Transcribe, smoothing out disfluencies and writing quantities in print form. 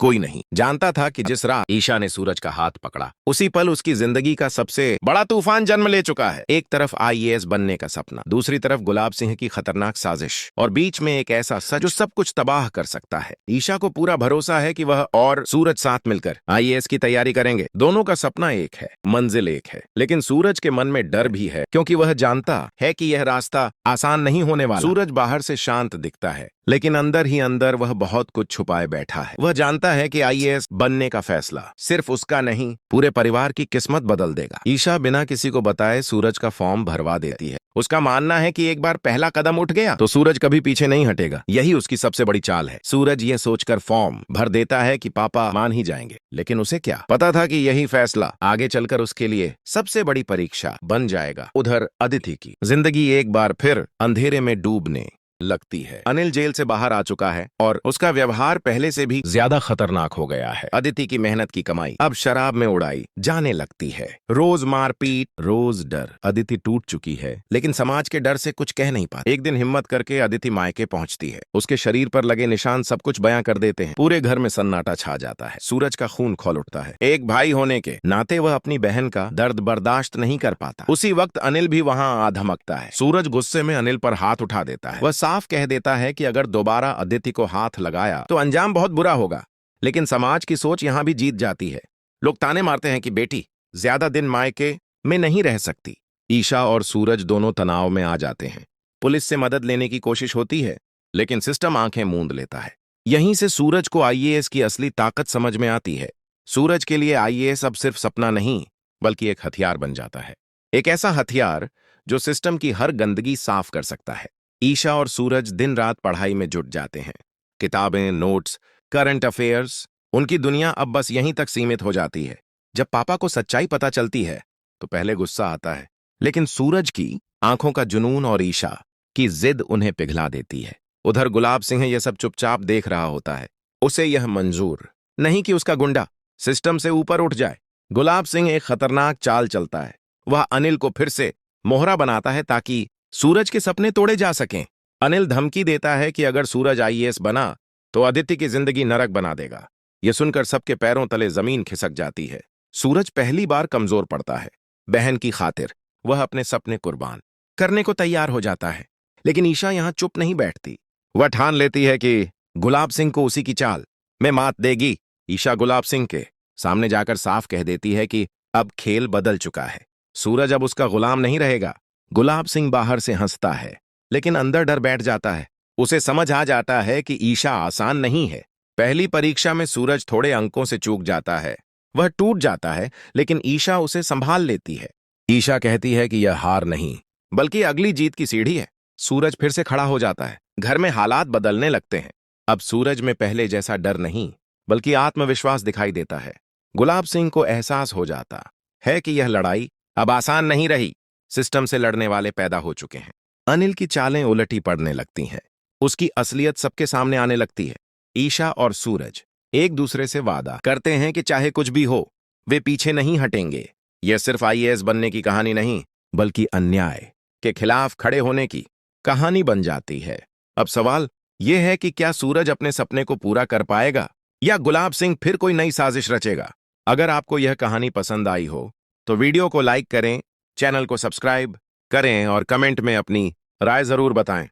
कोई नहीं जानता था कि जिस रात ईशा ने सूरज का हाथ पकड़ा उसी पल उसकी जिंदगी का सबसे बड़ा तूफान जन्म ले चुका है। एक तरफ आईएएस बनने का सपना, दूसरी तरफ गुलाब सिंह की खतरनाक साजिश और बीच में एक ऐसा सच जो सब कुछ तबाह कर सकता है। ईशा को पूरा भरोसा है कि वह और सूरज साथ मिलकर आईएएस की तैयारी करेंगे। दोनों का सपना एक है, मंजिल एक है, लेकिन सूरज के मन में डर भी है क्योंकि वह जानता है कि यह रास्ता आसान नहीं होने वाला। सूरज बाहर से शांत दिखता है लेकिन अंदर ही अंदर वह बहुत कुछ छुपाए बैठा है। वह जानता है कि आईएएस बनने का फैसला सिर्फ उसका नहीं, पूरे परिवार की किस्मत बदल देगा। ईशा बिना किसी को बताए सूरज का फॉर्म भरवा देती है। उसका मानना है कि एक बार पहला कदम उठ गया तो सूरज कभी पीछे नहीं हटेगा। यही उसकी सबसे बड़ी चाल है। सूरज यह सोचकर फॉर्म भर देता है कि पापा मान ही जाएंगे, लेकिन उसे क्या पता था कि यही फैसला आगे चलकर उसके लिए सबसे बड़ी परीक्षा बन जाएगा। उधर अदिति की जिंदगी एक बार फिर अंधेरे में डूबने लगती है। अनिल जेल से बाहर आ चुका है और उसका व्यवहार पहले से भी ज्यादा खतरनाक हो गया है। अदिति की मेहनत की कमाई अब शराब में उड़ाई जाने लगती है। रोज मारपीट, रोज डर। अदिति टूट चुकी है लेकिन समाज के डर से कुछ कह नहीं पाती। एक दिन हिम्मत करके अदिति मायके पहुंचती है। उसके शरीर पर लगे निशान सब कुछ बयां कर देते हैं। पूरे घर में सन्नाटा छा जाता है। सूरज का खून खौल उठता है। एक भाई होने के नाते वह अपनी बहन का दर्द बर्दाश्त नहीं कर पाता। उसी वक्त अनिल भी वहां आ धमकता है। सूरज गुस्से में अनिल पर हाथ उठा देता है। वह साफ कह देता है कि अगर दोबारा अदिति को हाथ लगाया तो अंजाम बहुत बुरा होगा। लेकिन समाज की सोच यहां भी जीत जाती है। लोग ताने मारते हैं कि बेटी ज्यादा दिन मायके में नहीं रह सकती। ईशा और सूरज दोनों तनाव में आ जाते हैं। पुलिस से मदद लेने की कोशिश होती है लेकिन सिस्टम आंखें मूंद लेता है। यहीं से सूरज को आईएएस की असली ताकत समझ में आती है। सूरज के लिए आईएएस अब सिर्फ सपना नहीं बल्कि एक हथियार बन जाता है। एक ऐसा हथियार जो सिस्टम की हर गंदगी साफ कर सकता है। ईशा और सूरज दिन रात पढ़ाई में जुट जाते हैं। किताबें, नोट्स, करंट अफेयर्स, उनकी दुनिया अब बस यहीं तक सीमित हो जाती है। जब पापा को सच्चाई पता चलती है तो पहले गुस्सा आता है, लेकिन सूरज की आंखों का जुनून और ईशा की जिद उन्हें पिघला देती है। उधर गुलाब सिंह यह सब चुपचाप देख रहा होता है। उसे यह मंजूर नहीं कि उसका गुंडा सिस्टम से ऊपर उठ जाए। गुलाब सिंह एक खतरनाक चाल चलता है। वह अनिल को फिर से मोहरा बनाता है ताकि सूरज के सपने तोड़े जा सकें। अनिल धमकी देता है कि अगर सूरज आईएएस बना तो अदिति की जिंदगी नरक बना देगा। यह सुनकर सबके पैरों तले जमीन खिसक जाती है। सूरज पहली बार कमजोर पड़ता है। बहन की खातिर वह अपने सपने कुर्बान करने को तैयार हो जाता है। लेकिन ईशा यहां चुप नहीं बैठती। वह ठान लेती है कि गुलाब सिंह को उसी की चाल में मात देगी। ईशा गुलाब सिंह के सामने जाकर साफ कह देती है कि अब खेल बदल चुका है। सूरज अब उसका गुलाम नहीं रहेगा। गुलाब सिंह बाहर से हंसता है लेकिन अंदर डर बैठ जाता है। उसे समझ आ जाता है कि ईशा आसान नहीं है। पहली परीक्षा में सूरज थोड़े अंकों से चूक जाता है। वह टूट जाता है लेकिन ईशा उसे संभाल लेती है। ईशा कहती है कि यह हार नहीं बल्कि अगली जीत की सीढ़ी है। सूरज फिर से खड़ा हो जाता है। घर में हालात बदलने लगते हैं। अब सूरज में पहले जैसा डर नहीं बल्कि आत्मविश्वास दिखाई देता है। गुलाब सिंह को एहसास हो जाता है कि यह लड़ाई अब आसान नहीं रही। सिस्टम से लड़ने वाले पैदा हो चुके हैं। अनिल की चालें उलटी पड़ने लगती हैं। उसकी असलियत सबके सामने आने लगती है। ईशा और सूरज एक दूसरे से वादा करते हैं कि चाहे कुछ भी हो वे पीछे नहीं हटेंगे। यह सिर्फ आईएएस बनने की कहानी नहीं बल्कि अन्याय के खिलाफ खड़े होने की कहानी बन जाती है। अब सवाल यह है कि क्या सूरज अपने सपने को पूरा कर पाएगा या गुलाब सिंह फिर कोई नई साजिश रचेगा। अगर आपको यह कहानी पसंद आई हो तो वीडियो को लाइक करें, चैनल को सब्सक्राइब करें और कमेंट में अपनी राय जरूर बताएं।